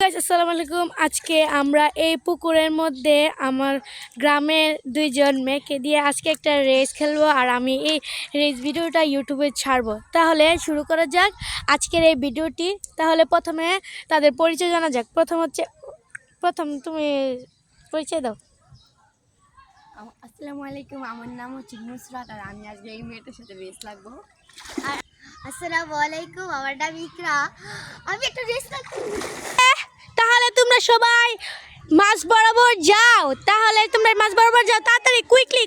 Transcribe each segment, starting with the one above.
Guys আসসালামু আলাইকুম। আজকে আমরা এই পুকুরের মধ্যে আমার গ্রামের দুইজন মেয়েকে দিয়ে আজকে একটা রেস খেলবো, আর আমি এই রেস ভিডিওটা ইউটিউবে ছাড়বো। তাহলে শুরু করা যাক আজকের এই ভিডিওটি। তাহলে প্রথমে তাদের পরিচয় জানা যাক। প্রথম তুমি পরিচয় দাও। আসসালামু আলাইকুম, আমার নাম হচ্ছে নুসরাত, আর আমি আজকে এই মেয়েটার সাথে রেস লাগবো। আর আসসালামু আলাইকুম, আমার নাম ইকরা, আমি একটা রেস লাগবো। তাহলে তোমরা সবাই মাছ বরাবর যাও, তাড়াতাড়ি কুইকলি।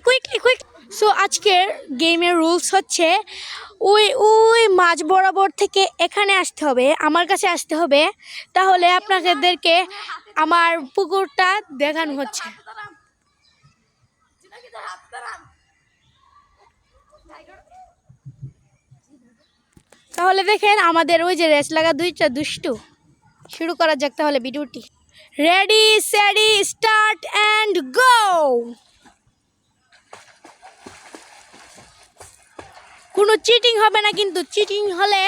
সো আজকের গেমের রুলস হচ্ছে ওই মাছ বরাবর থেকে এখানে আসতে হবে, আমার কাছে আসতে হবে। তাহলে আপনাদেরকে আমার পুকুরটা দেখানো হচ্ছে। তাহলে দেখেন আমাদের ওই যে রেস লাগা দুইটা দুষ্টু। শুরু করা যাক তাহলে ভিডিওটি। Ready সেডি start and go. কোনো চিটিং হবে না, কিন্তু চিটিং হলে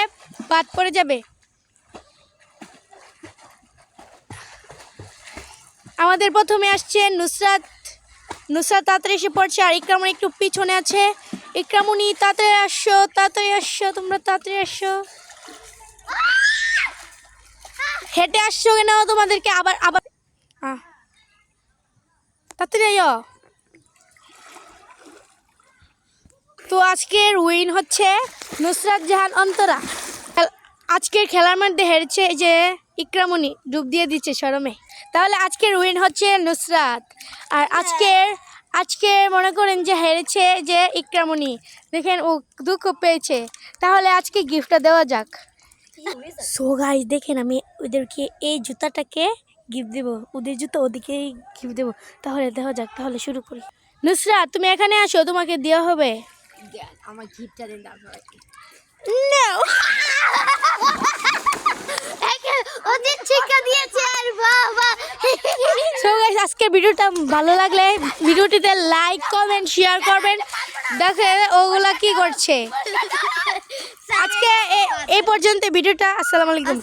বাদ পড়ে যাবে। আমাদের প্রথমে আসছে নুসরাত তাড়াতাড়ি এসে পড়ছে, আর ইকরামুনি একটু পিছনে আছে। ইকরামুনি তাড়াতাড়ি আসছো, তোমরা তাড়াতাড়ি আসছো। হেঁটে আসছো কেন? তোমাদেরকে আবার তাড়াতাড়ি আইও। তো আজকের উইন হচ্ছে নুসরাত জাহান অন্তরা। আজকের খেলার মধ্যে হেরেছে এই যে ইকরামুনি, ডুব দিয়ে দিচ্ছে শরমে। তাহলে আজকের উইন হচ্ছে নুসরাত, আর আজকে মনে করেন যে হেরেছে যে ইকরামুনি। দেখেন ও দুঃখ পেয়েছে। তাহলে আজকে গিফটটা দেওয়া যাক। সো গাইস দেখেন, আমি ওদেরকে এই জুতাটাকে গিফট দেবো, ওদের জুতো ওদিকেই গিফট দেবো। তাহলে দেওয়া যাক, তাহলে শুরু করি। নুসরাত তুমি এখানে আসো, তোমাকে দেওয়া হবে। আমার গিফটটা দেন তারপর। ওদের শিক্ষা দিয়েছে আর বাবা। সো গাইস আজকের ভিডিওটা ভালো লাগলে ভিডিওটিতে লাইক কমেন্ট শেয়ার করবেন। দেখেন ওগুলা কি করছে। আজকে এই পর্যন্ত ভিডিওটা। আসসালামু আলাইকুম।